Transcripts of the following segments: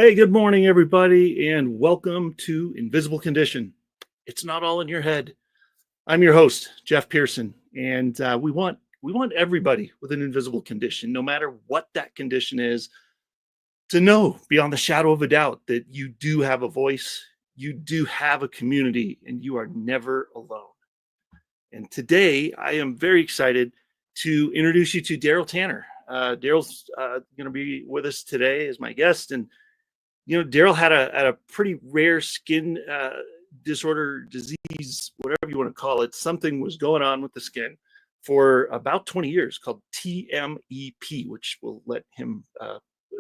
Hey, good morning, everybody, and welcome to Invisible Condition. It's not all in your head. I'm your host, Jeff Pearson, and we want everybody with an invisible condition, no matter what that condition is, to know beyond the shadow of a doubt that you do have a voice, you do have a community, and you are never alone. And today, I am very excited to introduce you to Daryl Tanner. Daryl's going to be with us today as my guest, and Daryl had a pretty rare skin disorder, disease, whatever you want to call it. Something was going on with the skin for about 20 years called TMEP, which will let him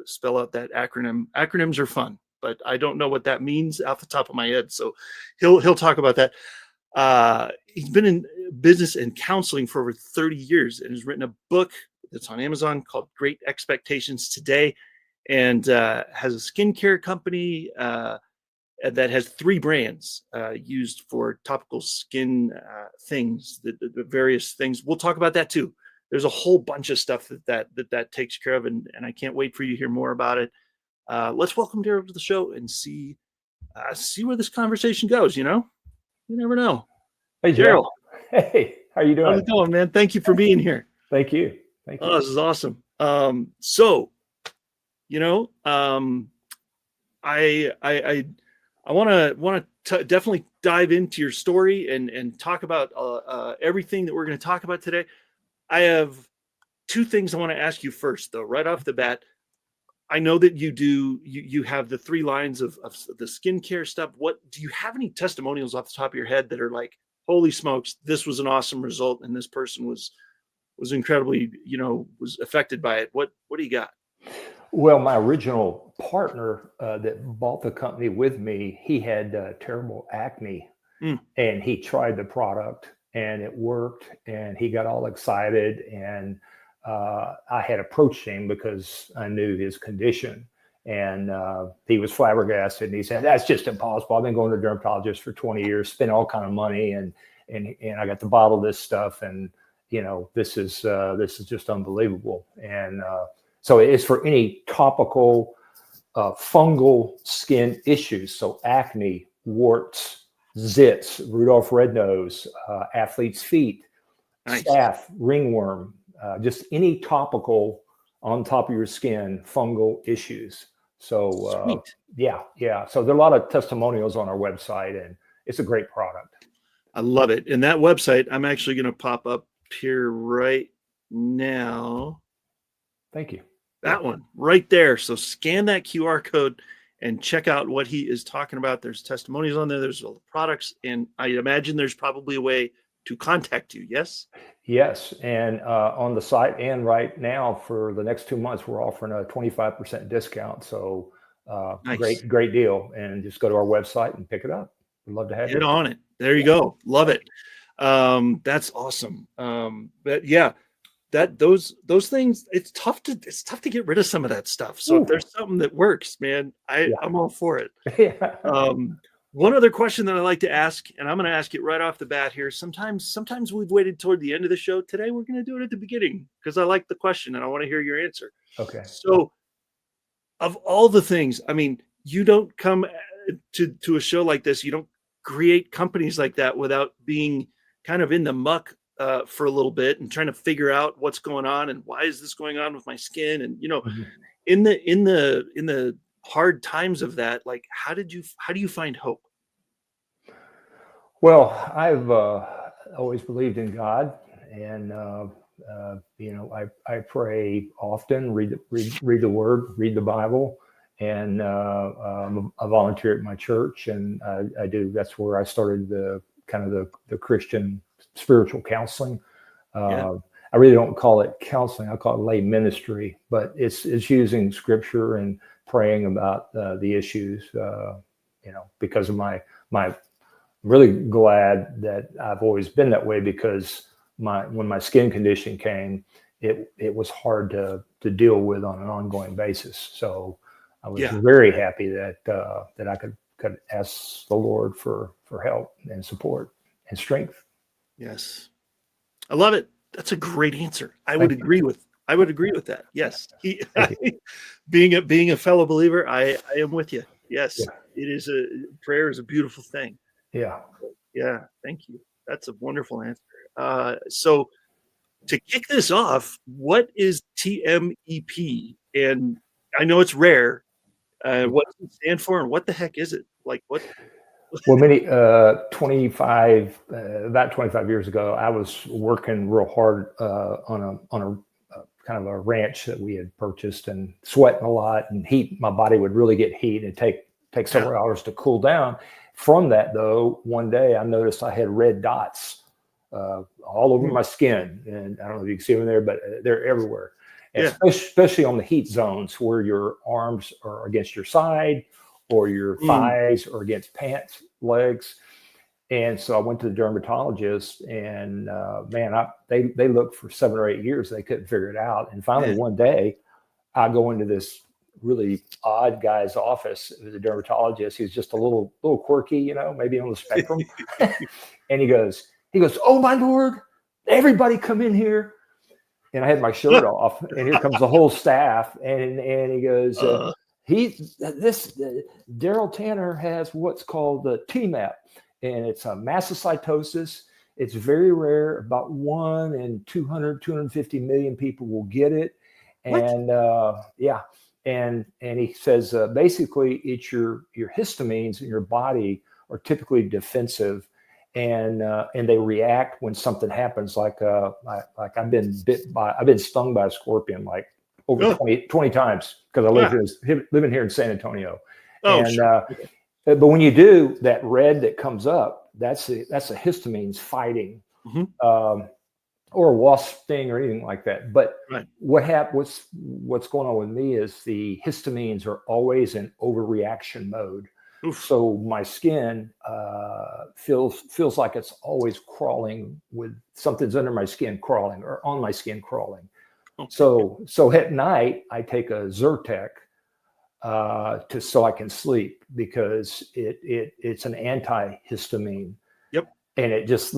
spell out that acronym. Acronyms are fun, but I don't know what that means off the top of my head. So he'll talk about that. He's been in business and counseling for over 30 years and has written a book that's on Amazon called Great Expectations Today, and has a skincare company that has 3 brands used for topical skin things, the various things. We'll talk about that too. There's a whole bunch of stuff that takes care of, and I can't wait for you to hear more about it. Let's welcome Daryl to the show and see where this conversation goes. You never know. Hey, Daryl. Hey, how you doing? How's it going, man? Thank you for being here. Thank you. Oh, this is awesome. I want to definitely dive into your story and talk about everything that we're going to talk about today. I have 2 things I want to ask you first, though, right off the bat. I know that you have the 3 lines of the skincare stuff. What do you have any testimonials off the top of your head that are like, holy smokes, this was an awesome result, and this person was incredibly, was affected by it? What do you got? Well, my original partner that bought the company with me, he had terrible acne, and he tried the product and it worked, and he got all excited, and I had approached him because I knew his condition, and he was flabbergasted, and he said, "That's just impossible. I've been going to a dermatologist for 20 years, spent all kind of money, and I got to bottle this stuff, and this is just unbelievable." And so it's for any topical fungal skin issues. So acne, warts, zits, Rudolph red nose, athlete's feet, Nice. staph, ringworm, just any topical on top of your skin fungal issues. So yeah. So there are a lot of testimonials on our website, and it's a great product. I love it. And that website, I'm actually going to pop up here right now. Thank you. That one right there. So scan that QR code and check out what he is talking about. There's testimonials on there. There's all the products. And I imagine there's probably a way to contact you. Yes? Yes. And on the site, and right now for the next 2 months, we're offering a 25% discount. So Nice. great deal. And just go to our website and pick it up. We'd love to have you. Get on it. There you go. Love it. That's awesome. But yeah, those things, it's tough to get rid of some of that stuff. So if there's something that works, man, I'm all for it. Yeah. One other question that I like to ask, and I'm going to ask it right off the bat here. Sometimes we've waited toward the end of the show. Today we're going to do it at the beginning because I like the question and I want to hear your answer. Okay. So of all the things, I mean, you don't come to a show like this, you don't create companies like that without being kind of in the muck for a little bit and trying to figure out what's going on and why is this going on with my skin, and in the hard times of that, like how do you find hope? Well, I've always believed in God, and I pray often, read the Word, read the Bible, and I'm a volunteer at my church, and I do. That's where I started the Christian spiritual counseling. I really don't call it counseling. I call it lay ministry, but it's using scripture and praying about the issues, because of my really glad that I've always been that way, because when my skin condition came, it was hard to deal with on an ongoing basis. So I was very happy that I could ask the Lord for help and support and strength. Yes. I love it. That's a great answer. I would agree with I would agree with that. Yes. Thank you. Being a fellow believer, I am with you. Yes. Yeah. It is prayer is a beautiful thing. Yeah. Yeah. Thank you. That's a wonderful answer. So to kick this off, what is TMEP? And I know it's rare. What does it stand for, and what the heck is it? Like what? Well, about 25 years ago, I was working real hard on a kind of a ranch that we had purchased, and sweating a lot, and heat. My body would really get heat and take several hours to cool down. From that, though, one day I noticed I had red dots all over my skin, and I don't know if you can see them there, but they're everywhere. And especially on the heat zones where your arms are against your side, or your thighs, or against pants, legs. And so I went to the dermatologist, and they looked for 7 or 8 years. They couldn't figure it out. And finally, one day, I go into this really odd guy's office. It was a dermatologist. He was just a little quirky, maybe on the spectrum. And he goes, "Oh my Lord, everybody come in here." And I had my shirt off, and here comes the whole staff. And he goes, Daryl Tanner has what's called the TMEP, and it's a mastocytosis. It's very rare. About 1 in 250 million people will get it. And and he says basically it's your histamines in your body are typically defensive, and they react when something happens. Like I've been stung by a scorpion like over 20 times, because I living here in San Antonio. But when you do, that red that comes up, that's the histamines fighting, or a wasp sting or anything like that. But what's going on with me is the histamines are always in overreaction mode. Oof. So my skin feels like it's always crawling, with something's under my skin crawling, or on my skin crawling. Okay. So at night I take a Zyrtec so I can sleep, because it's an antihistamine. Yep. And it just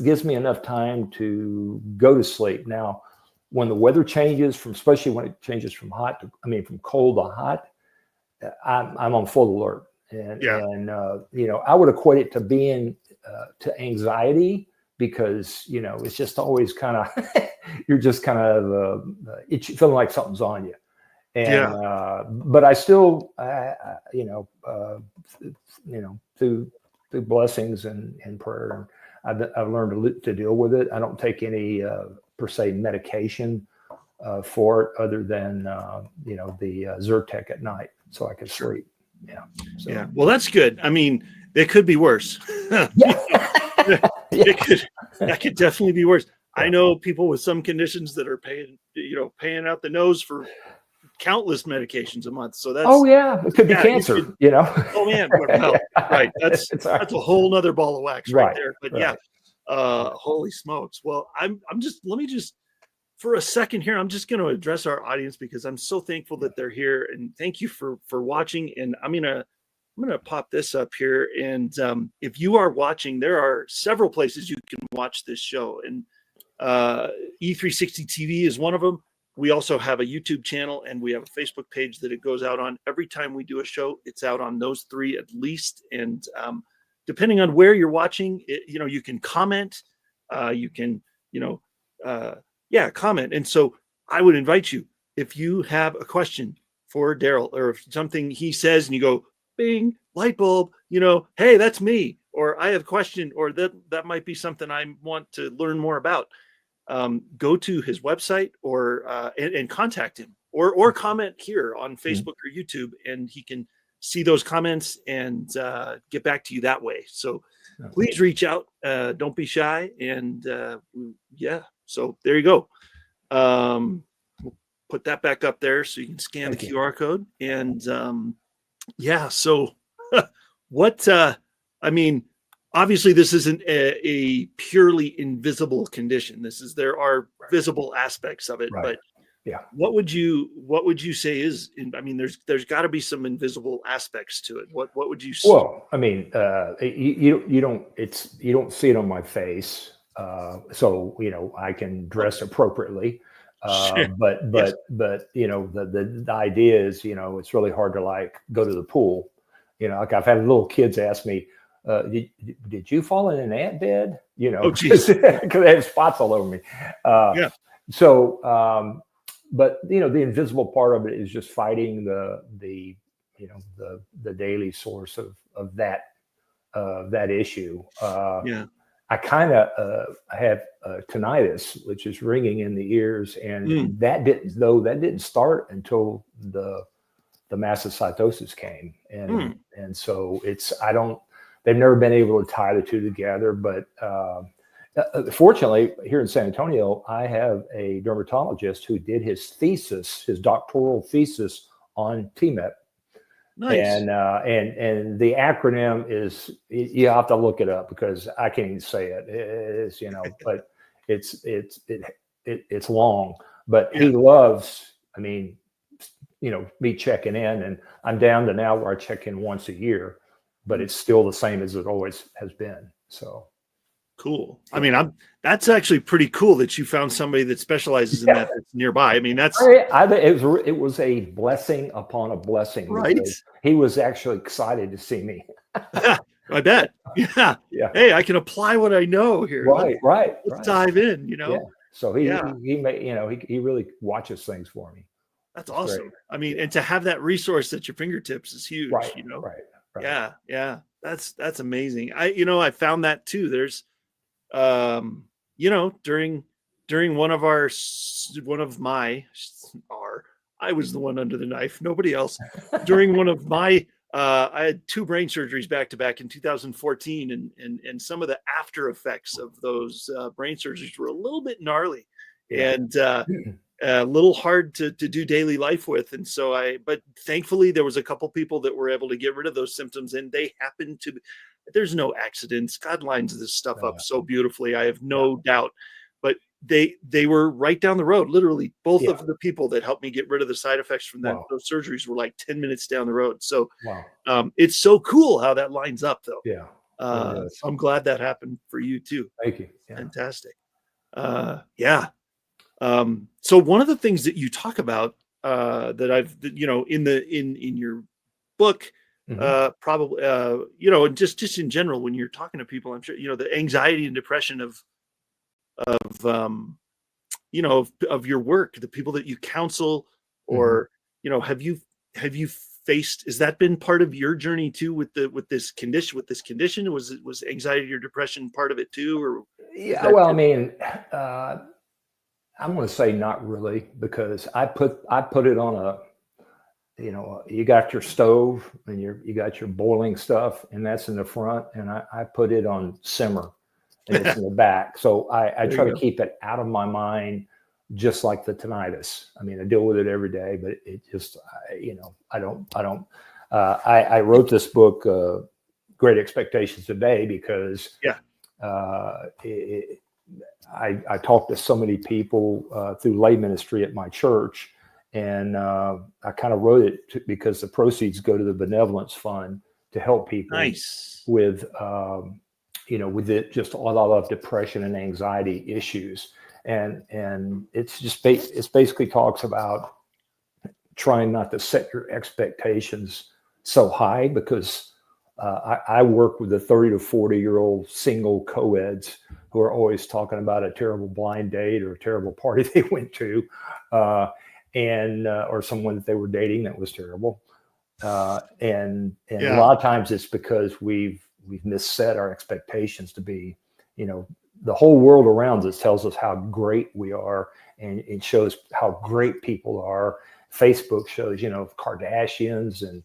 gives me enough time to go to sleep. Now, when the weather changes, especially when it changes from cold to hot, I'm on full alert. And I would equate it to being to anxiety, because it's just always kind of you're just kind of feeling like something's on you. And but I still through blessings and prayer, I've learned to deal with it. I don't take any per se medication for it, other than the Zyrtec at night, so I can sleep. Well, that's good. I mean, it could be worse. That could definitely be worse. I know people with some conditions that are paying out the nose for countless medications a month. So that's it could be cancer. Oh man, well, right. That's a whole nother ball of wax right there. But holy smokes. Well, let me just for a second here, I'm just going to address our audience, because I'm so thankful that they're here, and thank you for watching. And I'm gonna pop this up here. And if you are watching, there are several places you can watch this show, and E360 TV is one of them. We also have a YouTube channel, and we have a Facebook page that it goes out on. Every time we do a show, it's out on those three at least. And depending on where you're watching, you can comment. You can comment. And so I would invite you, if you have a question for Daryl, or if something he says and you go, bing, light bulb, hey, that's me, or I have a question, or that might be something I want to learn more about. Go to his website, or and contact him, or comment here on Facebook or YouTube, and he can see those comments and get back to you that way. So please reach out. Don't be shy. And so there you go. We'll put that back up there so you can scan the QR code. And so what, obviously this isn't a purely invisible condition. There are visible aspects of it, but what would you say is, there's gotta be some invisible aspects to it. What would you say? Well, you don't see it on my face. So, I can dress appropriately. Sure. But Yes. the idea is, it's really hard to like go to the pool. Like I've had little kids ask me, did you fall in an ant bed? Oh, Because geez. they have spots all over me. Yeah. But the invisible part of it is just fighting the daily source of that issue. Yeah. I kind of have tinnitus, which is ringing in the ears, and that didn't start until the mastocytosis came, and so they've never been able to tie the two together. But fortunately, here in San Antonio, I have a dermatologist who did his doctoral thesis on TMEP. Nice. And the acronym is, you have to look it up because I can't even say it. It's but it's long. But he loves, me checking in, and I'm down to now where I check in once a year, but it's still the same as it always has been. So cool. I mean, that's actually pretty cool that you found somebody that specializes in that that's nearby. I mean, that's it was a blessing upon a blessing, right. because he was actually excited to see me. I bet. Yeah. Yeah. Hey, I can apply what I know here. Let's dive in, Yeah. So he really watches things for me. That's awesome. Great. I mean, and to have that resource at your fingertips is huge, Right. Yeah. Yeah. That's amazing. I found that too. There's, during one of my, I was the one under the knife, nobody else. During one of my, I had 2 brain surgeries back to back in 2014, and some of the after effects of those brain surgeries were a little bit gnarly, and a little hard to do daily life with. And so but thankfully there was a couple people that were able to get rid of those symptoms, and they happened to, there's no accidents. God lines this stuff up so beautifully. I have no doubt, but they were right down the road. Literally both of the people that helped me get rid of the side effects from those surgeries were like 10 minutes down the road. So it's so cool how that lines up though. Yeah. I'm glad that happened for you too. Thank you. Yeah. Fantastic. So one of the things that you talk about that I've, in your book, probably, and just in general, when you're talking to people, I'm sure, the anxiety and depression of your work, the people that you counsel, or, have you faced, has that been part of your journey too with this condition? Was anxiety or depression part of it too? Or well, I mean, I'm going to say not really, because I put it on you got your stove and you got your boiling stuff, and that's in the front, and I put it on simmer, and it's in the back. So I try to keep it out of my mind, just like the tinnitus. I mean, I deal with it every day, but it just, I wrote this book, Great Expectations Today, because I talked to so many people through lay ministry at my church, and I kind of wrote it because the proceeds go to the benevolence fund to help people with, with it, just a lot of depression and anxiety issues. And it's just basically talks about trying not to set your expectations so high, because I work with the 30 to 40-year-old single co-eds who are always talking about a terrible blind date or a terrible party they went to, or someone that they were dating that was terrible. And a lot of times it's because we've misset our expectations to be, the whole world around us tells us how great we are, and it shows how great people are. Facebook shows, Kardashians, and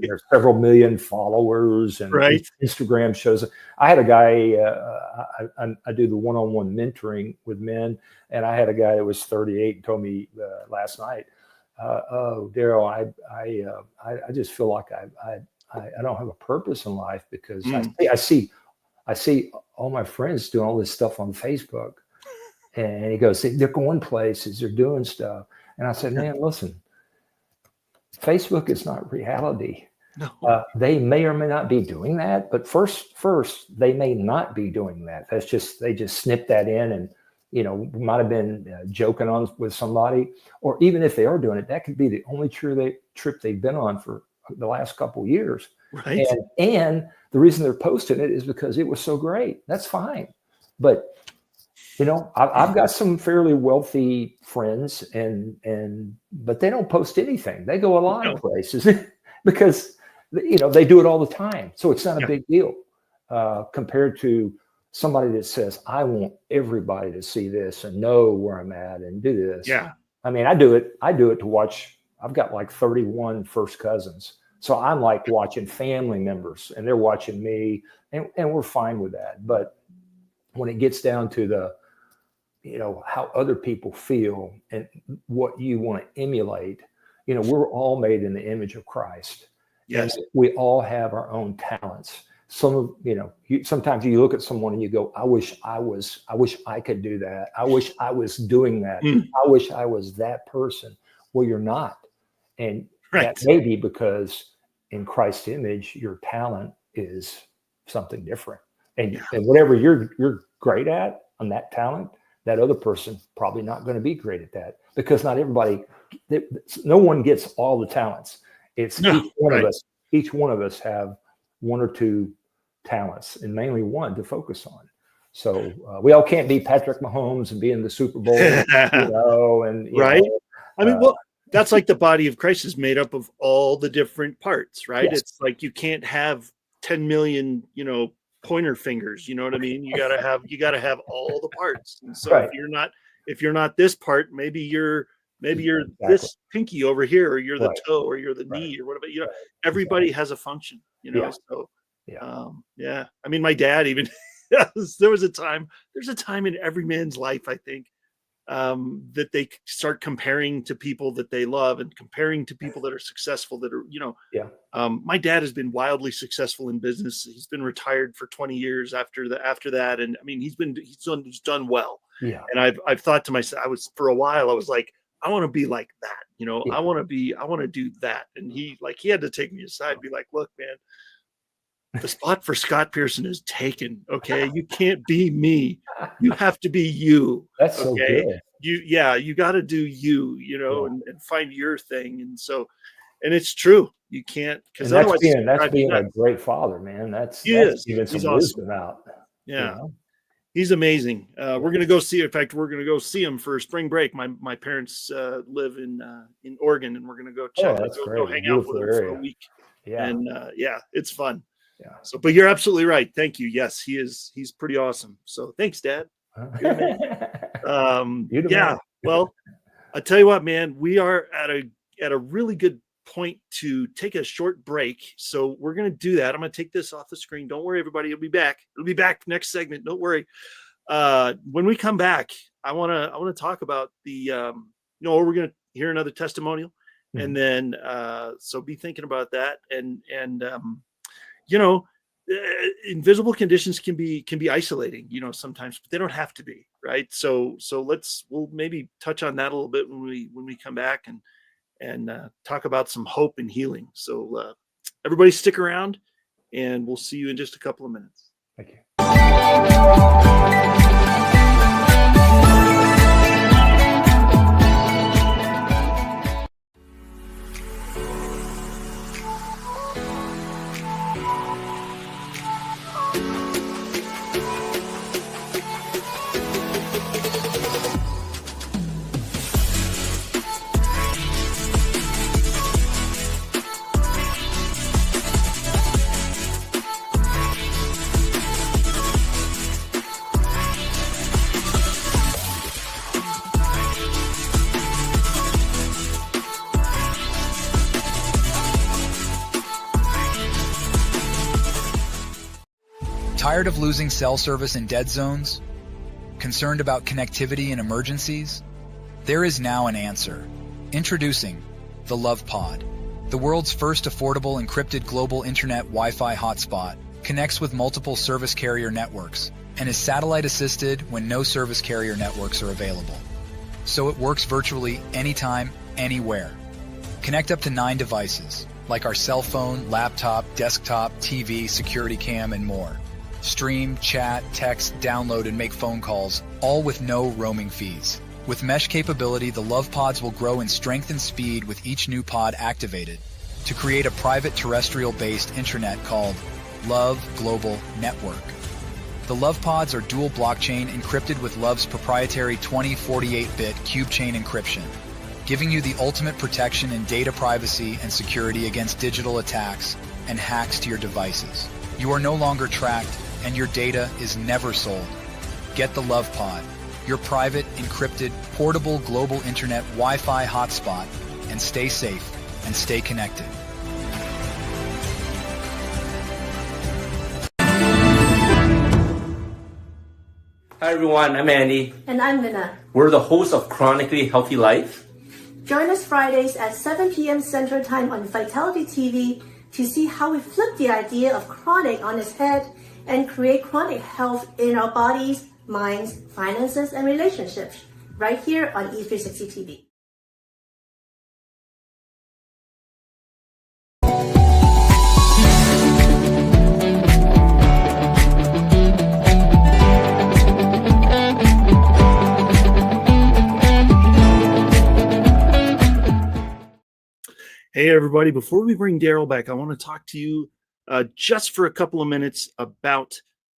there's several million followers, and Instagram shows. I had a guy, I do the one-on-one mentoring with men, and I had a guy that was 38 and told me last night, "Oh, Daryl, I just feel like I don't have a purpose in life, because I see all my friends doing all this stuff on Facebook." And he goes, "They're going places, they're doing stuff." And I said, "Man, listen, Facebook is not reality. No. They may or may not be doing that, but first, they may not be doing that. They just snip that in, and might have been joking on with somebody, or even if they are doing it, that could be the only trip they've been on for the last couple of years. Right. And the reason they're posting it is because it was so great. That's fine. But, I've got some fairly wealthy friends but they don't post anything. They go a lot of places because, they do it all the time. So it's not a big deal compared to somebody that says, I want everybody to see this and know where I'm at and do this. Yeah. I mean, I do it to watch. I've got like 31 first cousins. So I'm like watching family members and they're watching me and we're fine with that. But when it gets down to the, how other people feel and what you want to emulate, we're all made in the image of Christ. Yes. And we all have our own talents. Sometimes you look at someone and you go, I wish I could do that. I wish I was doing that. I wish I was that person. Well, you're not. And that may be because in Christ's image, your talent is something different. And whatever you're great at on that talent, that other person probably not going to be great at that, because not everybody, no one gets all the talents. It's each one of us have one or two talents and mainly one to focus on. So we all can't be Patrick Mahomes and be in the Super Bowl, I mean, that's like the body of Christ is made up of all the different parts, right? Yes. It's like you can't have 10 million, pointer fingers. You know what I mean? You gotta have all the parts. And so if you're not this part, maybe you're this pinky over here, or you're the toe, or you're the knee, or whatever. Everybody has a function. So I mean, my dad even there's a time in every man's life, I think, that they start comparing to people that they love and comparing to people that are successful, that are, my dad has been wildly successful in business. He's been retired for 20 years after that. And I mean, he's done well. Yeah. And I've thought to myself, for a while, I was like, I want to be like that. I want to do that. And he had to take me aside and be like, look, man, the spot for Scott Pearson is taken. Okay. You can't be me. You have to be you. That's so good. You got to do you, and find your thing. And so, and it's true. You can't, because otherwise that's being a great father, man. That's even some wisdom out. Yeah. He's amazing. We're going to go see, in fact, we're going to go see him for spring break. My parents live in Oregon, and we're going to go check. Go hang out with him for a week. Yeah. And it's fun. Yeah. So, but you're absolutely right. Thank you. Yes, he's pretty awesome. So thanks, Dad. Well, I tell you what, man, we are at a really good point to take a short break. So we're going to do that. I'm going to take this off the screen. Don't worry, everybody. It'll be back. Next segment. Don't worry. When we come back, I want to talk about we're going to hear another testimonial, and then, so be thinking about that. And invisible conditions can be isolating, sometimes, but they don't have to be, right? So we'll maybe touch on that a little bit when we come back and talk about some hope and healing. So everybody stick around, and we'll see you in just a couple of minutes. Thank you. Tired of losing cell service in dead zones? Concerned about connectivity in emergencies? There is now an answer. Introducing the Love Pod. The world's first affordable encrypted global internet Wi-Fi hotspot connects with multiple service carrier networks and is satellite assisted when no service carrier networks are available. So it works virtually anytime, anywhere. Connect up to 9 devices, like our cell phone, laptop, desktop, TV, security cam, and more. Stream, chat, text, download, and make phone calls, all with no roaming fees. With mesh capability, the Love Pods will grow in strength and speed with each new pod activated to create a private terrestrial-based intranet called Love Global Network. The Love Pods are dual blockchain encrypted with Love's proprietary 2048-bit cube chain encryption, giving you the ultimate protection in data privacy and security against digital attacks and hacks to your devices. You are no longer tracked, and your data is never sold. Get the Love Pod, your private, encrypted, portable global internet Wi-Fi hotspot, and stay safe and stay connected. Hi everyone, I'm Andy. And I'm Minna. We're the hosts of Chronically Healthy Life. Join us Fridays at 7 p.m. Central Time on Vitality TV to see how we flip the idea of chronic on its head and create chronic health in our bodies, minds, finances, and relationships right here on E360 TV. Hey, everybody. Before we bring Daryl back, I want to talk to you just for a couple of minutes about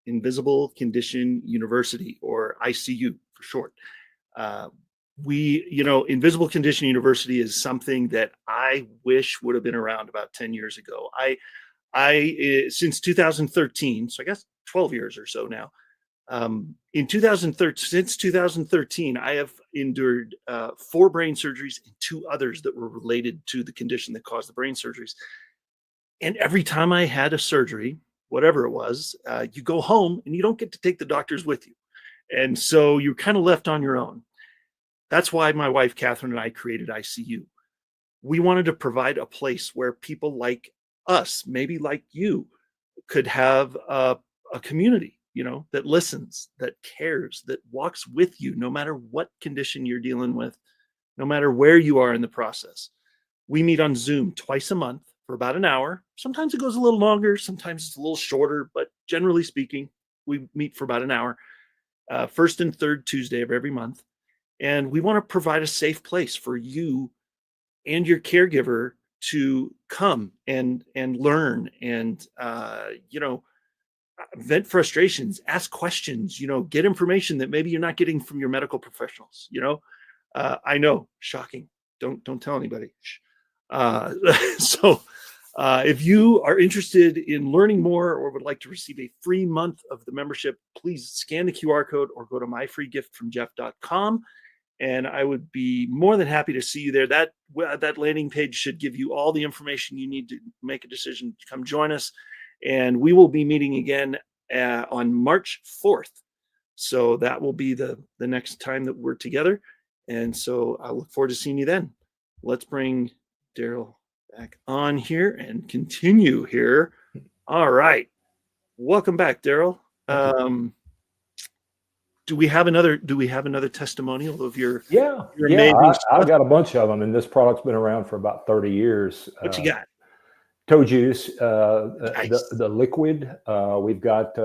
Invisible Condition University, or ICU for short. Invisible Condition University is something that I wish would have been around about 10 years ago. Since 2013, so I guess 12 years or so now, since 2013, I have endured 4 brain surgeries and 2 others that were related to the condition that caused the brain surgeries. And every time I had a surgery, whatever it was, you go home and you don't get to take the doctors with you. And so you're kind of left on your own. That's why my wife, Catherine, and I created ICU. We wanted to provide a place where people like us, maybe like you, could have a community, that listens, that cares, that walks with you, no matter what condition you're dealing with, no matter where you are in the process. We meet on Zoom twice a month for about an hour. Sometimes it goes a little longer, sometimes it's a little shorter, but generally speaking, we meet for about an hour, first and third Tuesday of every month. And we want to provide a safe place for you and your caregiver to come and learn and, vent frustrations, ask questions, get information that maybe you're not getting from your medical professionals. I know, shocking. Don't tell anybody. If you are interested in learning more or would like to receive a free month of the membership, please scan the QR code or go to myfreegiftfromjeff.com. And I would be more than happy to see you there. That landing page should give you all the information you need to make a decision to come join us. And we will be meeting again on March 4th. So that will be the next time that we're together. And so I look forward to seeing you then. Let's bring Daryl back on here and continue here. All right. Welcome back, Daryl. Do we have another testimonial of your amazing stuff? I've got a bunch of them, and this product's been around for about 30 years. What you got? Toe juice, Nice. the liquid. We've got.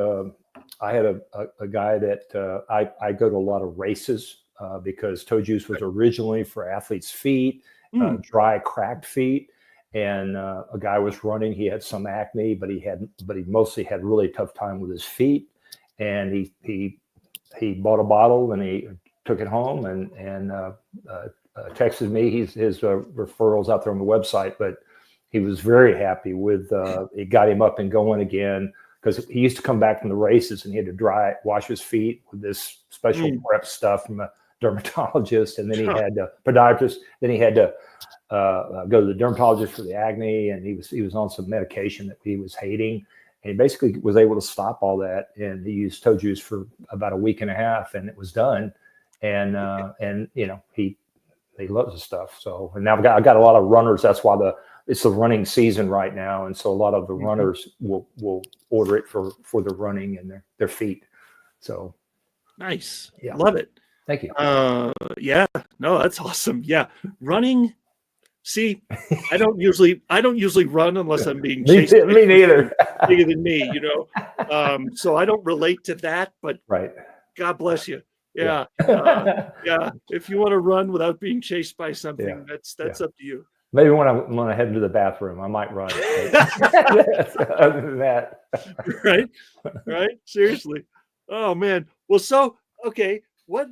I had a guy that I go to a lot of races because toe juice was originally for athletes' feet, dry, cracked feet, and a guy was running. He had some acne, but he mostly had really tough time with his feet, and he bought a bottle and he took it home and texted me. His referrals out there on the website, but he was very happy with it. Got him up and going again, because he used to come back from the races and he had to wash his feet with this special prep stuff from a dermatologist, and then he had a podiatrist. Then he had to go to the dermatologist for the acne, and he was on some medication that he was hating, and he basically was able to stop all that. And he used toe juice for about a week and a half, and it was done. And he loves the stuff. So, and now I got a lot of runners. That's why it's the running season right now, and so a lot of the runners will order it for the running and their feet. So nice. Yeah. Love it. Thank you. Yeah, no, that's awesome. Yeah. Running See, I don't usually run unless I'm being Me, chased. me neither. Bigger than me, so I don't relate to that, but Right. God bless you. Yeah. Yeah. If you want to run without being chased by something, Yeah. that's up to you. Maybe when I head into the bathroom, I might run. Other than that, Right. Seriously. Oh man. Well, so okay. What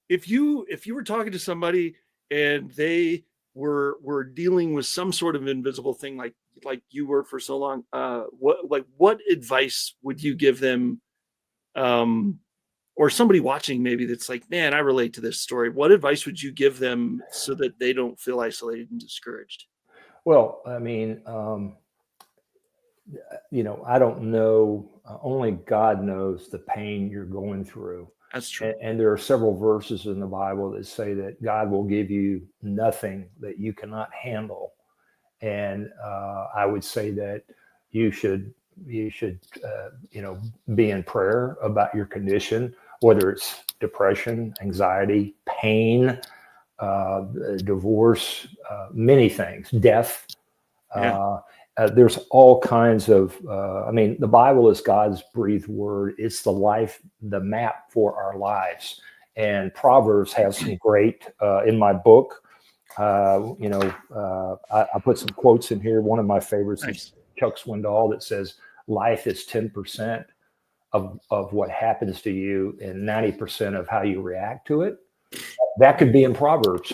if you were talking to somebody and they were dealing with some sort of invisible thing like you were for so long? What advice would you give them? Or somebody watching maybe that's like, man, I relate to this story. What advice would you give them so that they don't feel isolated and discouraged? well, I mean, I don't know. Only God knows the pain you're going through. That's true. And there are several verses in the Bible that say that God will give you nothing that you cannot handle. And I would say that you should be in prayer about your condition, whether it's depression, anxiety, pain, divorce, many things, death. Yeah. There's all kinds of, the Bible is God's breathed word. It's the map for our lives. And Proverbs has some great, in my book, I put some quotes in here. One of my favorites is Chuck Swindoll that says, life is 10% of what happens to you and 90% of how you react to it. That could be in Proverbs.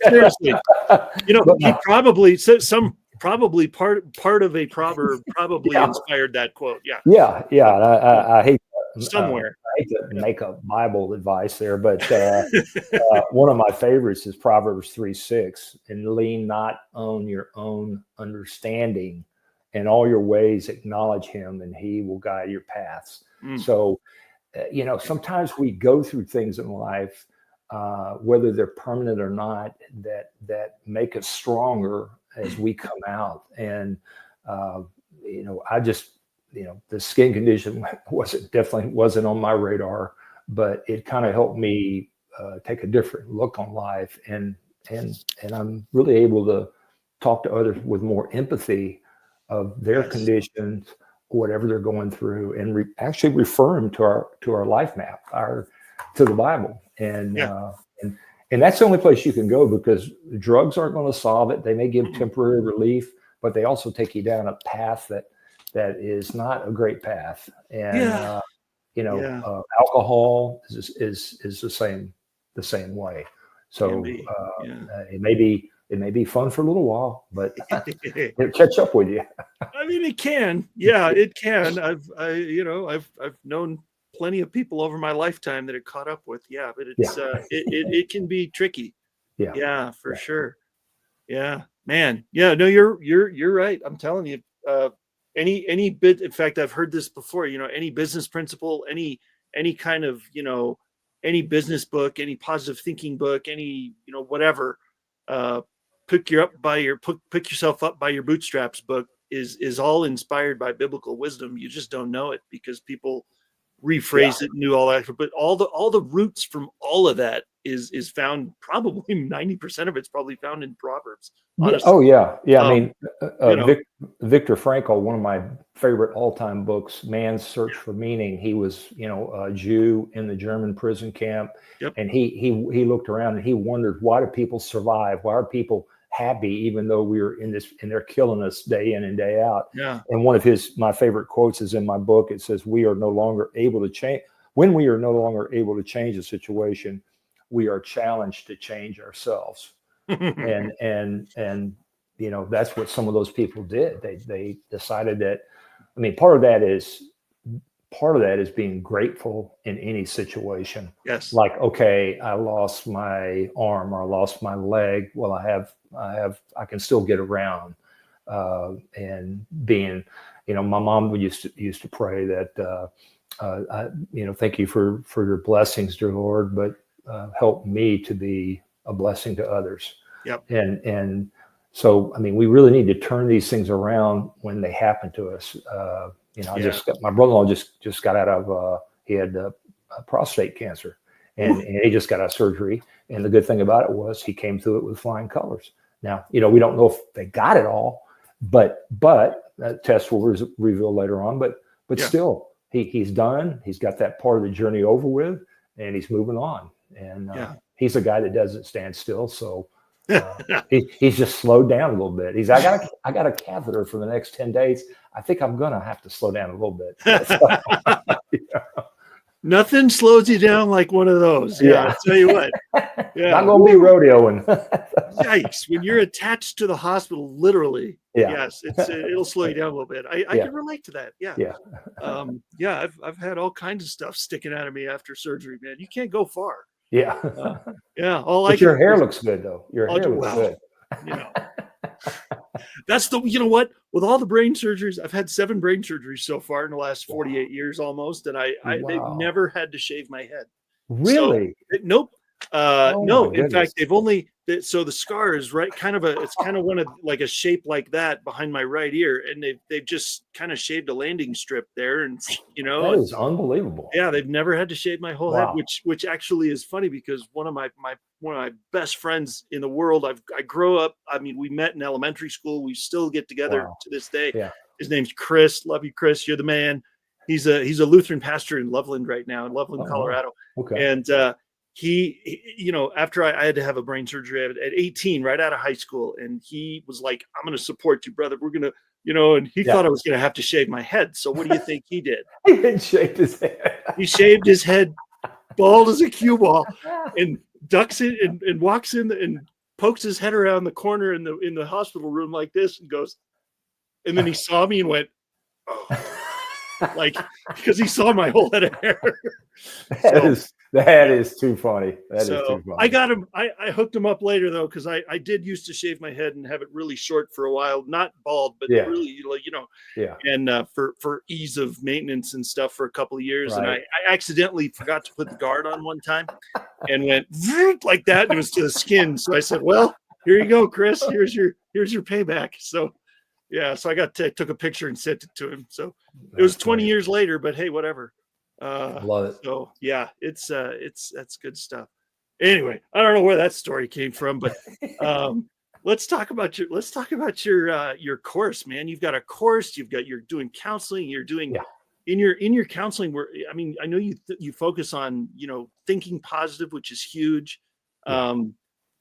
Seriously. He probably said probably part of a proverb probably inspired that quote. Yeah. I hate somewhere. I hate to make up Bible advice there, but one of my favorites is Proverbs 3:6, and lean not on your own understanding. In all your ways acknowledge him, and he will guide your paths. So, sometimes we go through things in life, whether they're permanent or not, that make us stronger as we come out. And I just, the skin condition definitely wasn't on my radar, but it kind of helped me take a different look on life, and I'm really able to talk to others with more empathy of their conditions, whatever they're going through, and actually refer them to our life map, to the Bible. And that's the only place you can go, because drugs aren't going to solve it. They may give temporary relief, but they also take you down a path that is not a great path. And alcohol is the same way. So it may be fun for a little while, but it'll catch up with you. I mean, it can. Yeah, it can. I've known plenty of people over my lifetime that it caught up with. Yeah, but it's it can be tricky. Yeah, for sure. Yeah, man. Yeah, no, you're right. I'm telling you. Any bit. In fact, I've heard this before. Any business principle, any kind of any business book, any positive thinking book, any whatever. Pick yourself up by your bootstraps book is all inspired by biblical wisdom. You just don't know it because people rephrase it and do all that. But all the roots from all of that is found, probably 90% of it's probably found in Proverbs. Honestly. Oh yeah. I mean, Viktor Frankl, one of my favorite all-time books, Man's Search for Meaning. He was, a Jew in the German prison camp, and he looked around and he wondered, why do people survive? Why are people happy even though we're in this and they're killing us day in and day out? And one of my favorite quotes is in my book. It says, "We are no longer able to change. When we are no longer able to change a situation, we are challenged to change ourselves." and that's what some of those people did. They decided that. I mean, part of that is being grateful in any situation. Yes. Like, okay, I lost my arm or I lost my leg. Well, I can still get around. And being, my mom used to pray that, thank you for your blessings, dear Lord, but help me to be a blessing to others. And so, I mean, we really need to turn these things around when they happen to us. My brother-in-law just got out of, he had prostate cancer, and he just got out of surgery. And the good thing about it was he came through it with flying colors. Now, we don't know if they got it all, but that test will reveal later on. But still, he's done. He's got that part of the journey over with, and he's moving on. And he's a guy that doesn't stand still. So he's just slowed down a little bit. I got a catheter for the next 10 days. I think I'm gonna have to slow down a little bit. Nothing slows you down like one of those. Yeah, I'll tell you what. Yeah. Not gonna be rodeoing. Yikes! When you're attached to the hospital, literally. Yes, it'll slow you down a little bit. I can relate to that. Yeah. I've had all kinds of stuff sticking out of me after surgery, man. You can't go far. Yeah. But your hair looks good though. Your hair looks good. That's what? With all the brain surgeries, I've had 7 brain surgeries so far in the last 48 years almost, and they've never had to shave my head. Really? So, nope. No. In fact, they've only so the scar is it's kind of one of like a shape like that behind my right ear, and they've just kind of shaved a landing strip there, and that is unbelievable. Yeah, they've never had to shave my whole head, which actually is funny because one of my best friends in the world. I grew up. I mean, we met in elementary school. We still get together to this day. Yeah. His name's Chris. Love you, Chris. You're the man. He's a Lutheran pastor in Loveland right now, in Loveland, Colorado. Okay. And he after I had to have a brain surgery at 18, right out of high school, and he was like, "I'm going to support you, brother. We're going to." And he thought I was going to have to shave my head. So what do you think he did? He didn't shave his head. He shaved his head, bald as a cue ball, and ducks it and walks in and pokes his head around the corner in the hospital room like this and goes, and then he saw me and went, "Oh," like because he saw my whole head of hair. That is too funny. That is too funny. I got him. I hooked him up later though, because I did used to shave my head and have it really short for a while, not bald, but really, and for ease of maintenance and stuff for a couple of years. Right. And I accidentally forgot to put the guard on one time and went like that, and it was to the skin. So I said, "Well, here you go, Chris. Here's your payback." So so I took a picture and sent it to him. So it was 20 years later, but hey, whatever. Love it. So yeah, it's that's good stuff. Anyway, I don't know where that story came from, but let's talk about your course, man. You've got a course. You're doing counseling. You're doing in your counseling. Where I mean, I know you focus on thinking positive, which is huge.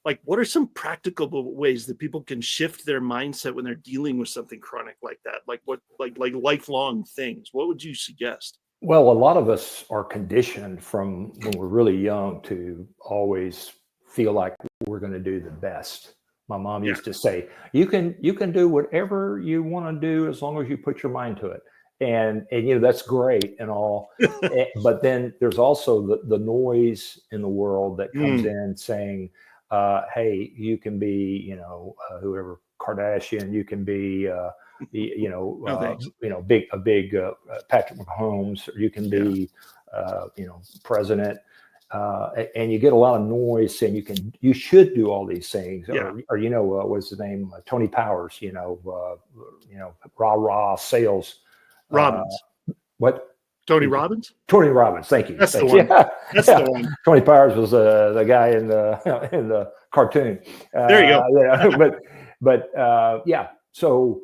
Like, what are some practical ways that people can shift their mindset when they're dealing with something chronic like that? Like like lifelong things. What would you suggest? Well, a lot of us are conditioned from when we're really young to always feel like we're going to do the best. My mom used to say, you can do whatever you want to do as long as you put your mind to it. And that's great and all. But then there's also the noise in the world that comes in saying, hey, you can be, whoever Kardashian, you can be, big Patrick Mahomes, or you can be, president, and you get a lot of noise saying you should do all these things, or what's his name, Tony Powers, rah sales, Robbins. What? Tony Robbins? Tony Robbins, thank you. That's the one. That's the one. Tony Powers was the guy in the cartoon. There you go. But so.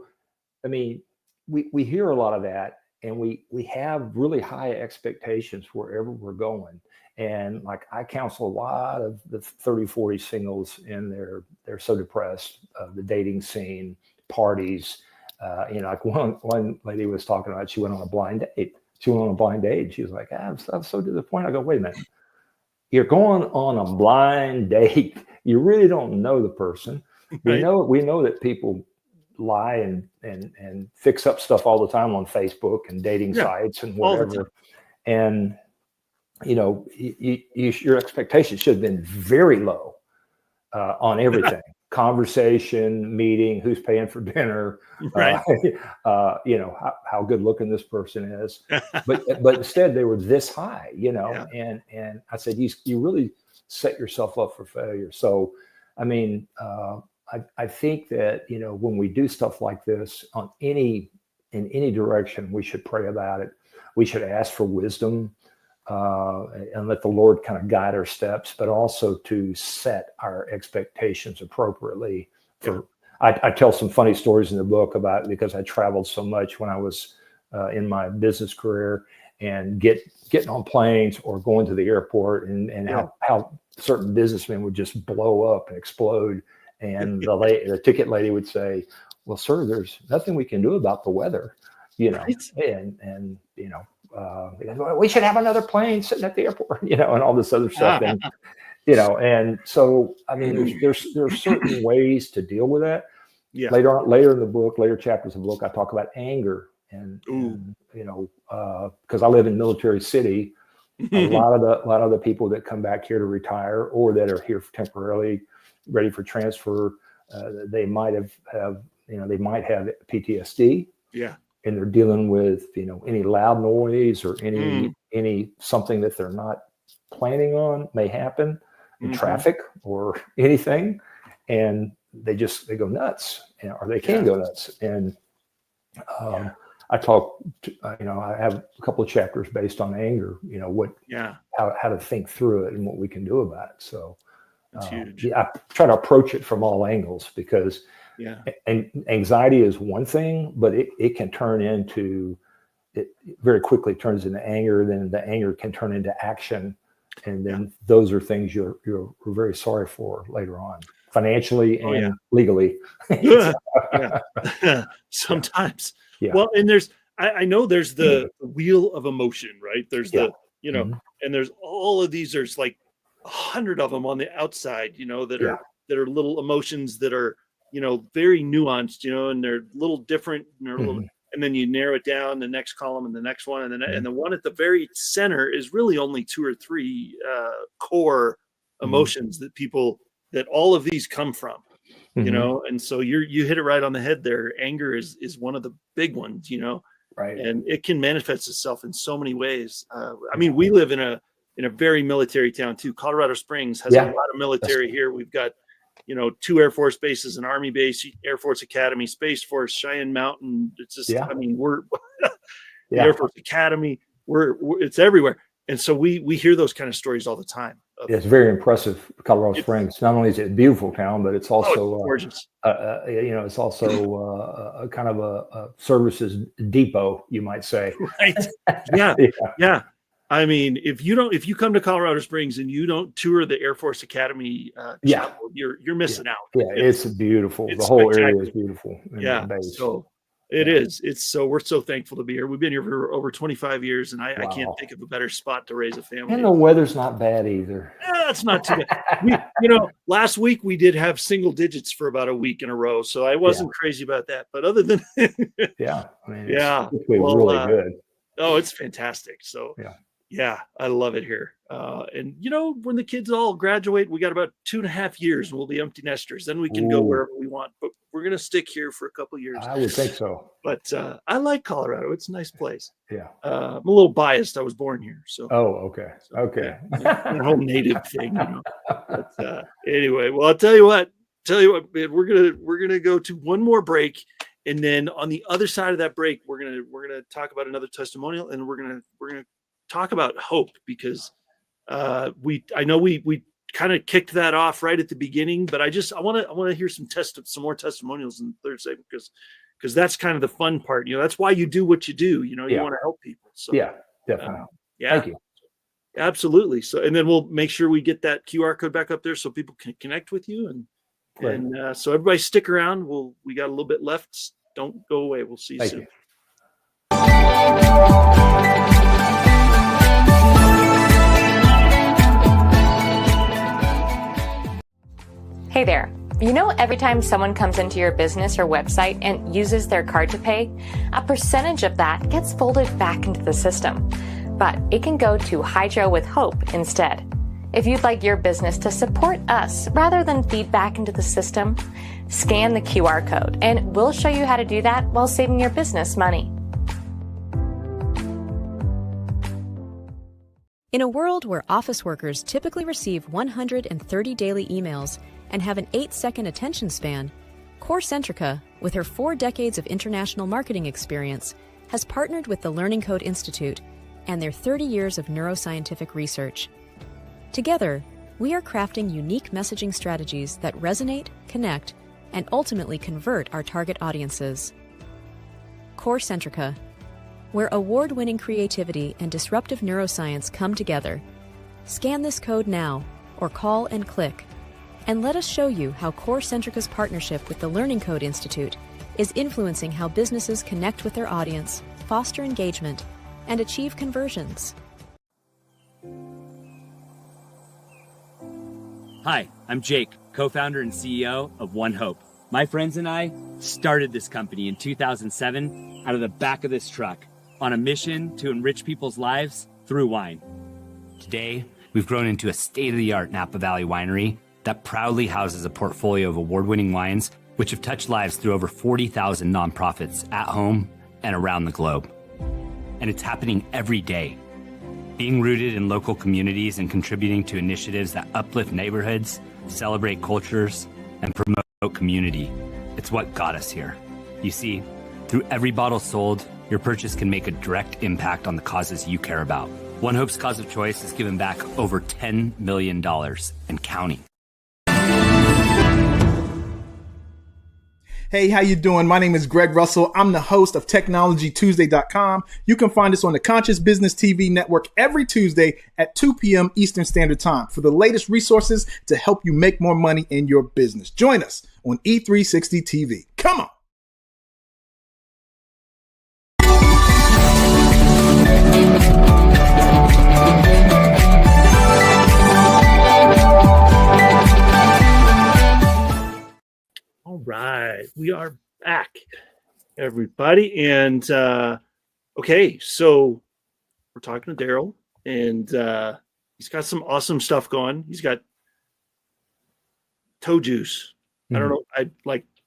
I mean, we hear a lot of that, and we have really high expectations wherever we're going. And like, I counsel a lot of the 30, 40 singles, and they're so depressed, the dating scene, parties. Like one lady was talking about, she went on a blind date. She was like, I'm so disappointed. I go, wait a minute. You're going on a blind date. You really don't know the person. Right. We know that people lie and fix up stuff all the time on Facebook and dating sites and whatever. And your expectations should have been very low on everything. Conversation, meeting, who's paying for dinner, right. How good looking this person is. But instead they were this high, and I said, you really set yourself up for failure. So, I mean, I think that, when we do stuff like this in any direction, we should pray about it. We should ask for wisdom and let the Lord kind of guide our steps, but also to set our expectations appropriately I tell some funny stories in the book about, because I traveled so much when I was in my business career, and getting on planes or going to the airport, and how certain businessmen would just blow up and explode. And the ticket lady would say, "Well, sir, there's nothing we can do about the weather, right. and we should have another plane sitting at the airport, and all this other stuff." And and so, I mean, there's certain ways to deal with that. Yeah. Later in the book, later chapters of the book, I talk about anger, and because I live in Military City, a lot of the people that come back here to retire, or that are here temporarily, ready for transfer, they might have PTSD. Yeah. And they're dealing with any loud noise or any something that they're not planning on may happen in traffic or anything, and they go nuts, or they can go nuts. And I talk I have a couple of chapters based on anger, how to think through it and what we can do about it. So that's huge. I try to approach it from all angles, because anxiety is one thing, but it can turn into, it very quickly turns into anger. Then the anger can turn into action. And then those are things you're very sorry for later on, financially and legally. Sometimes. Yeah. Well, and I know there's the wheel of emotion, right? There's the, and there's all of these, there's like 100 of them on the outside, that are little emotions that are, very nuanced, and they're a little different, and they're a little, and then you narrow it down, the next column and the next one, and then and the one at the very center is really only 2 or 3 core emotions that all of these come from, and so you hit it right on the head there. Anger is one of the big ones, right, and it can manifest itself in so many ways. I mean, we live in a very military town too. Colorado Springs has a lot of military here. We've got 2 Air Force bases, an Army base, Air Force Academy, Space Force, Cheyenne Mountain. It's just, I mean, we're the Air Force Academy. We're it's everywhere. And so we hear those kind of stories all the time. It's very impressive, Colorado Springs. Not only is it a beautiful town, but it's also gorgeous. It's also a kind of a services depot, you might say. Right. Yeah. I mean, if you come to Colorado Springs and you don't tour the Air Force Academy, chapel, you're missing out. Yeah, it's beautiful. The whole area is beautiful. So it is. We're so thankful to be here. We've been here for over 25 years, and I can't think of a better spot to raise a family. And the weather's not bad either. It's not too bad. Last week we did have single digits for about a week in a row, so I wasn't crazy about that. But other than it's really good. Oh, it's fantastic. So yeah, I love it here. And when the kids all graduate, we got about 2.5 years, and we'll be empty nesters. Then we can go wherever we want. But we're gonna stick here for a couple of years. I would think so. But I like Colorado. It's a nice place. Yeah. I'm a little biased. I was born here, so. Oh, okay. Okay. The whole native thing, But anyway, well, I'll tell you what, man, we're gonna go to one more break. And then on the other side of that break, we're gonna talk about another testimonial, and we're gonna talk about hope, because I know we kind of kicked that off right at the beginning, but I want to hear some more testimonials in the third segment, because that's kind of the fun part. That's why you do what you do. You want to help people. So definitely. Thank you. Absolutely. So, and then we'll make sure we get that QR code back up there so people can connect with you, and so everybody stick around. We got a little bit left. Don't go away. We'll see you soon. Hey there. Every time someone comes into your business or website and uses their card to pay, a percentage of that gets folded back into the system. But it can go to Hydro with Hope instead. If you'd like your business to support us rather than feed back into the system, scan the QR code and we'll show you how to do that while saving your business money. In a world where office workers typically receive 130 daily emails and have an 8-second attention span, CoreCentrica, with her 4 decades of international marketing experience, has partnered with the Learning Code Institute and their 30 years of neuroscientific research. Together, we are crafting unique messaging strategies that resonate, connect, and ultimately convert our target audiences. Core Centrica, where award-winning creativity and disruptive neuroscience come together. Scan this code now, or call and click, and let us show you how Core Centrica's partnership with the Learning Code Institute is influencing how businesses connect with their audience, foster engagement, and achieve conversions. Hi, I'm Jake, co-founder and CEO of One Hope. My friends and I started this company in 2007 out of the back of this truck on a mission to enrich people's lives through wine. Today, we've grown into a state-of-the-art Napa Valley winery that proudly houses a portfolio of award-winning wines which have touched lives through over 40,000 nonprofits at home and around the globe. And it's happening every day. Being rooted in local communities and contributing to initiatives that uplift neighborhoods, celebrate cultures, and promote community. It's what got us here. You see, through every bottle sold, your purchase can make a direct impact on the causes you care about. One Hope's cause of choice has given back over $10 million and counting. Hey, how you doing? My name is Greg Russell. I'm the host of TechnologyTuesday.com. You can find us on the Conscious Business TV network every Tuesday at 2 p.m. Eastern Standard Time for the latest resources to help you make more money in your business. Join us on E360 TV. Come on. All right, we are back, everybody. And okay, so we're talking to Daryl, and he's got some awesome stuff going. He's got toe juice. I don't know.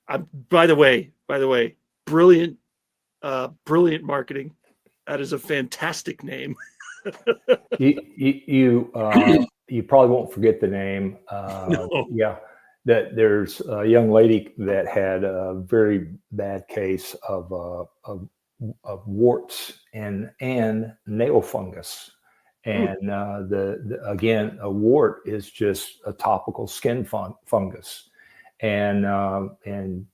I'm by the way, brilliant marketing. That is a fantastic name. You probably won't forget the name. No. Yeah. That there's a young lady that had a very bad case of warts and nail fungus, and again, a wart is just a topical skin fungus, and the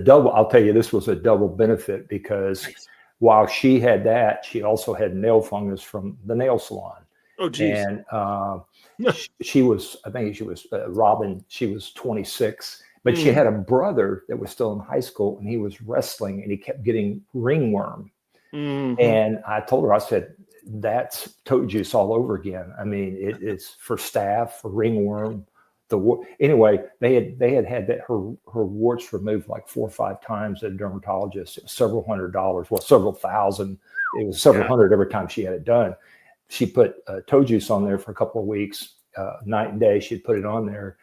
double. I'll tell you, this was a double benefit because while she had that, she also had nail fungus from the nail salon. Oh, geez. And she was, I think she was Robin. She was 26, but she had a brother that was still in high school, and he was wrestling, and he kept getting ringworm. And I told her, I said, "That's toe juice all over again." I mean, it's for staph, for ringworm. Anyway, they had that her warts removed like 4 or 5 times at a dermatologist. It was several $100s, well, several thousand. It was several hundred every time she had it done. She put toe juice on there for a couple of weeks, night and day. She'd put it on there,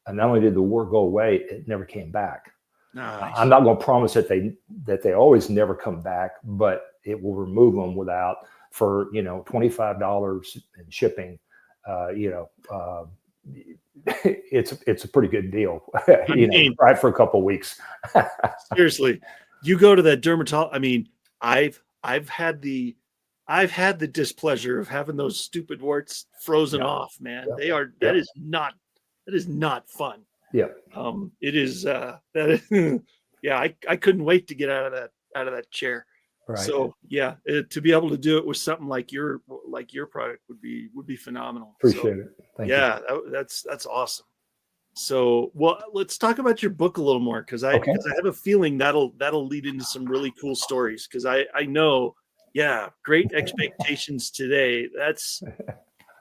and not only did the wart go away, it never came back. Nice. I'm not going to promise that they always never come back, but it will remove them for $25 in shipping. It's a pretty good deal. Right for a couple of weeks. Seriously, you go to that dermatologist. I mean, I've had the displeasure of having those stupid warts frozen off, man. They are, that is not fun. Yeah. It is, that is, I couldn't wait to get out of that chair. Right. So to be able to do it with something like your product would be phenomenal. Appreciate it. Thank you. That's awesome. So, well, let's talk about your book a little more. Cause I have a feeling that'll lead into some really cool stories. Cause I know, great expectations today.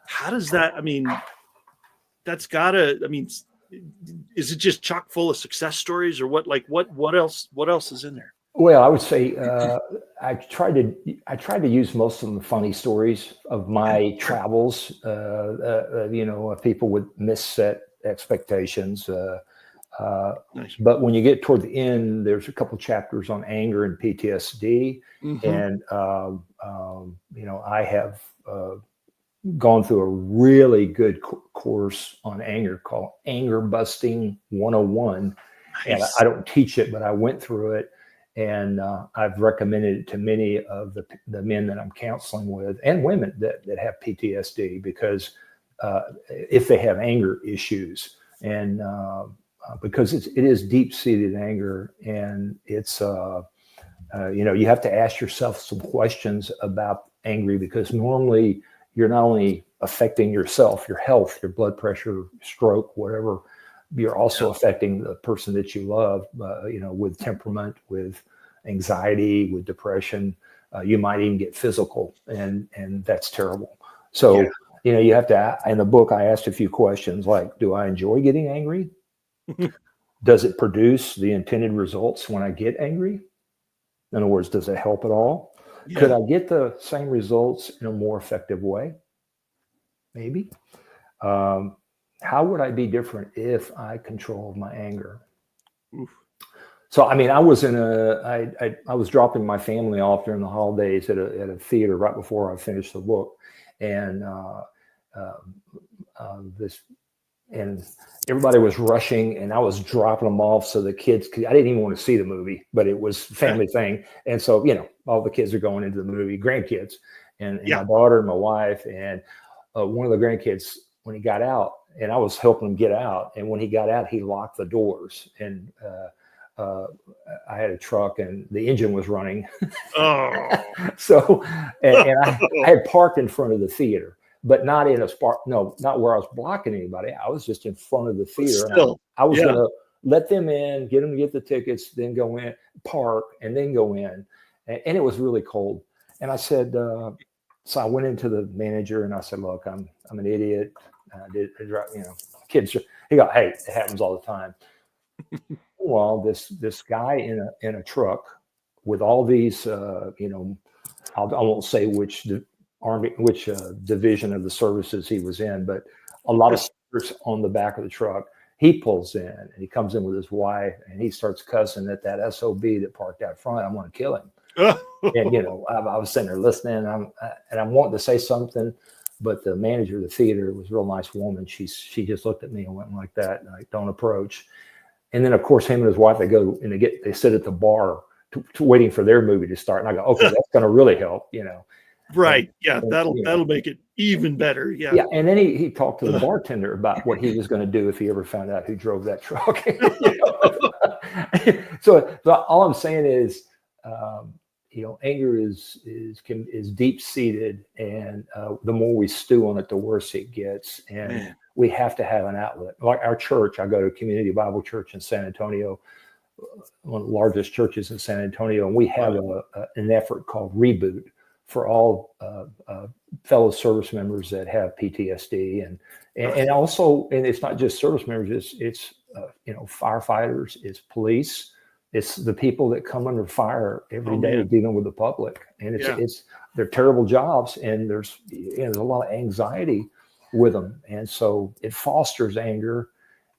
How does that, is it just chock full of success stories, or what else is in there? Well, I would say I tried to use most of the funny stories of my travels. People with misset expectations. Nice. But when you get toward the end, there's a couple chapters on anger and PTSD, and I have gone through a really good course on anger called Anger Busting 101. Nice. And I don't teach it, but I went through it. And I've recommended it to many of the men that I'm counseling with, and women that have PTSD, because if they have anger issues, and because it is deep-seated anger, and it's you have to ask yourself some questions about angry, because normally you're not only affecting yourself, your health, your blood pressure, stroke, whatever, you're also affecting the person that you love, with temperament, with anxiety, with depression. You might even get physical, and that's terrible. So, you have to, in the book, I asked a few questions like, do I enjoy getting angry? Does it produce the intended results when I get angry? In other words, does it help at all? Yeah. Could I get the same results in a more effective way? Maybe. How would I be different if I controlled my anger? Oof. So, I mean, I was I was dropping my family off during the holidays at a theater right before I finished the book. And and everybody was rushing, and I was dropping them off so the kids I didn't even want to see the movie, but it was a family thing. And so, all the kids are going into the movie, grandkids, and my daughter and my wife. And one of the grandkids, when he got out, and I was helping him get out, and when he got out, he locked the doors. And I had a truck, and the engine was running. Oh. So, and I had parked in front of the theater, but not in a not where I was blocking anybody. I was just in front of the theater. Still, I was going to let them in, get them to get the tickets, then go in, park, and then go in. And it was really cold. And I said, so I went into the manager and I said, look, I'm an idiot. Kids are, he got, hey, it happens all the time. Well, this guy in a truck with all these, I won't say which division of the services he was in, but a lot of stickers on the back of the truck. He pulls in, and he comes in with his wife, and he starts cussing at that SOB that parked out front. I want to kill him. And I was sitting there listening, and I'm wanting to say something, but the manager of the theater was a real nice woman. She just looked at me and went like that, like, don't approach. And then, of course, him and his wife, they sit at the bar to waiting for their movie to start. And I go, okay, that's going to really help, Right. That'll make it even better. Yeah. Yeah. And then he talked to the bartender about what he was going to do if he ever found out who drove that truck. So all I'm saying is, anger is deep seated, and the more we stew on it, the worse it gets. And we have to have an outlet. Like our church, I go to Community Bible Church in San Antonio, one of the largest churches in San Antonio, and we have an effort called Reboot for all fellow service members that have PTSD, and also, and it's not just service members, it's firefighters, it's police, it's the people that come under fire every day dealing with the public, and they're terrible jobs, and there's a lot of anxiety with them, and so it fosters anger,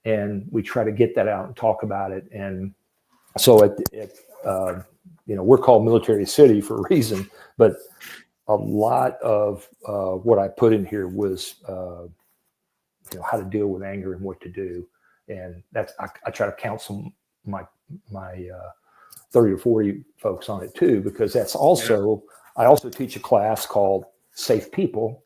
and we try to get that out and talk about it. And so we're called Military City for a reason, but a lot of what I put in here was how to deal with anger and what to do, and that's I try to counsel my 30 or 40 folks on it too, because that's also I also teach a class called Safe People,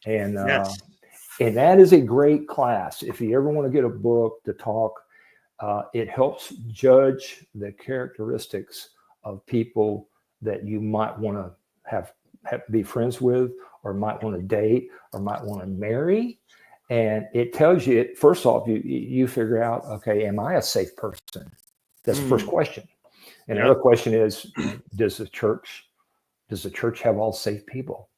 and that is a great class. If you ever want to get a book to talk, it helps judge the characteristics of people that you might want to have be friends with, or might want to date, or might want to marry. And it tells you, first off, you figure out, okay, am I a safe person? That's the first question. And the other question is, does the church have all safe people?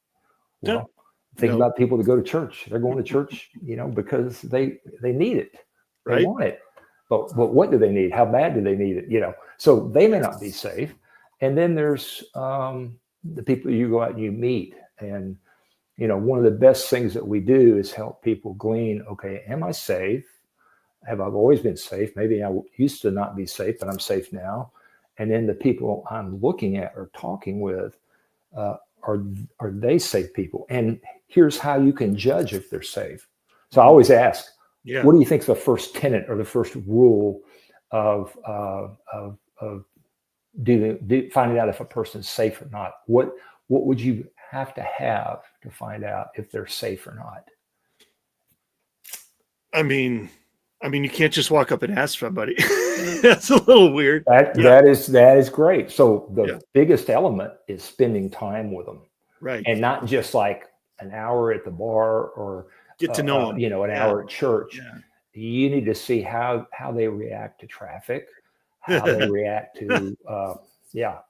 Well, think about people that go to church. They're going to church, because they need it. They want it. But what do they need? How bad do they need it? So they may not be safe. And then there's the people you go out and you meet. And, one of the best things that we do is help people glean, okay, am I safe? Have I always been safe? Maybe I used to not be safe, but I'm safe now. And then the people I'm looking at or talking with, are they safe people? And here's how you can judge if they're safe. So I always ask, what do you think is the first tenet or the first rule of finding out if a person's safe or not? What would you have to find out if they're safe or not? I mean, I mean, you can't just walk up and ask somebody. That's a little weird. That is great. So the biggest element is spending time with them, right? And not just like an hour at the bar or get to know them. An hour at church. Yeah. You need to see how they react to traffic, how they react to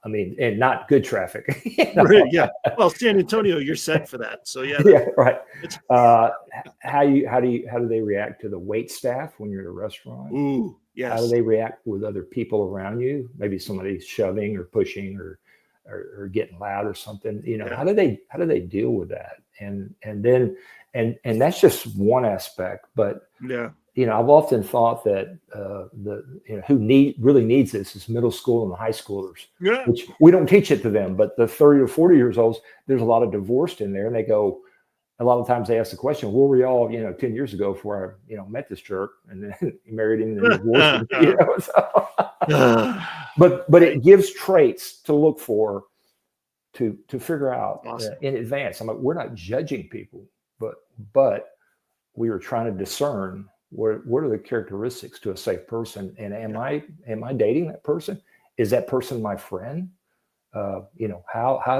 I mean, and not good traffic. Yeah. Well, San Antonio, you're set for that. So yeah. Yeah, right. How do they react to the wait staff when you're at a restaurant? Ooh, yes. How do they react with other people around you? Maybe somebody's shoving or pushing or getting loud or something. How do they deal with that? And that's just one aspect. But I've often thought that who really needs this is middle school and high schoolers, which we don't teach it to them. But the 30 or 40 years olds, there's a lot of divorced in there, and they go. A lot of times they ask the question, "Where were y'all, 10 years ago before I, met this jerk and then married him and divorced him?" But it gives traits to look for, to figure out in advance. We're not judging people, but we are trying to discern what are the characteristics to a safe person, and am I dating that person? Is that person my friend? How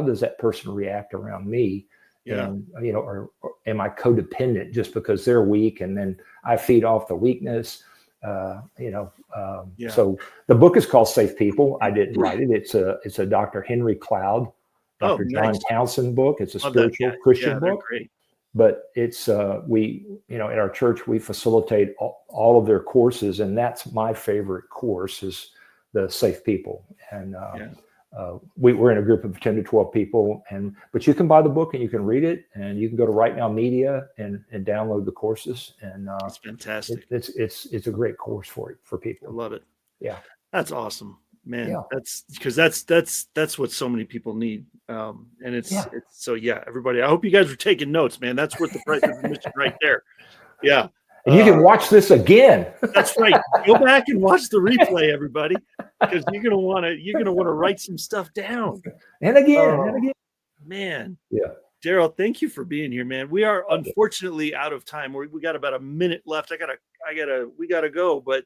does that person react around me? And or am I codependent just because they're weak and then I feed off the weakness? So the book is called Safe People. I didn't write it. It's a Dr. Henry Cloud, Dr. John Townsend book. It's a spiritual Christian book. Great. But it's we at our church we facilitate all of their courses, and that's my favorite course is the Safe People. And we're in a group of 10 to 12 people, but you can buy the book and you can read it, and you can go to Right Now Media and download the courses. And it's fantastic. It's a great course for people. I love it. Yeah, that's awesome, man. Yeah. That's because that's what so many people need. And it's so everybody. I hope you guys were taking notes, man. That's worth the price of admission right there. Yeah. And you can watch this again. That's right. Go back and watch the replay, everybody, because you're gonna want to write some stuff down. And again. Man. Yeah. Daryl, thank you for being here, man. We are unfortunately out of time. We got about a minute left. We gotta go. But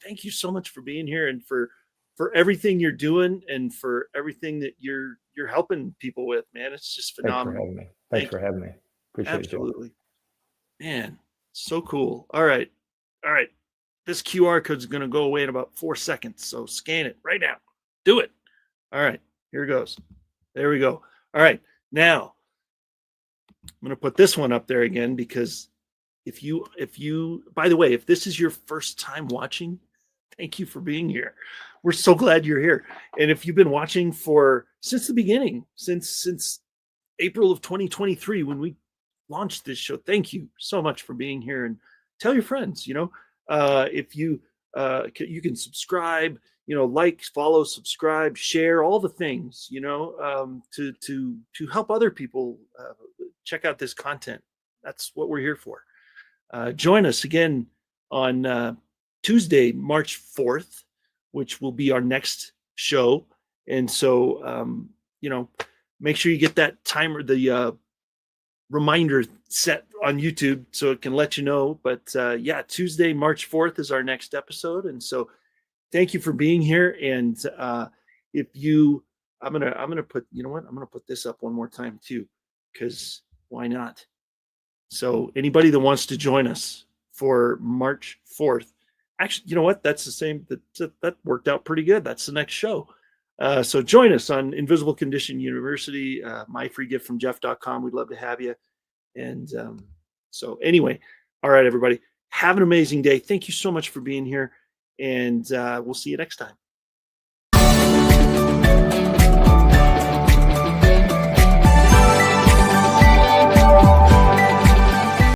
thank you so much for being here and for everything you're doing and for everything that you're helping people with, man. It's just phenomenal. Thanks for having me. Appreciate it. Absolutely. Man. So cool. All right. This QR code is going to go away in about 4 seconds. So scan it right now. Do it. All right. Here it goes. There we go. All right. Now I'm going to put this one up there again, because if you, by the way, if this is your first time watching, thank you for being here. We're so glad you're here. And if you've been watching since the beginning, since April of 2023, when we launched this show, thank you so much for being here, and tell your friends. If you can subscribe, like, follow, subscribe, share, all the things, to help other people check out this content. That's what we're here for. Join us again on Tuesday, March 4th, which will be our next show. And so make sure you get that timer, the reminder set on YouTube so it can let you know. But Tuesday, March 4th is our next episode. And so thank you for being here. And I'm gonna put this up one more time too, because why not? So anybody that wants to join us for March 4th, actually, you know what? That's the same. That worked out pretty good. That's the next show. So join us on Invisible Condition University, myfreegiftfromjeff.com. We'd love to have you. And so anyway, all right, everybody, have an amazing day. Thank you so much for being here. And we'll see you next time.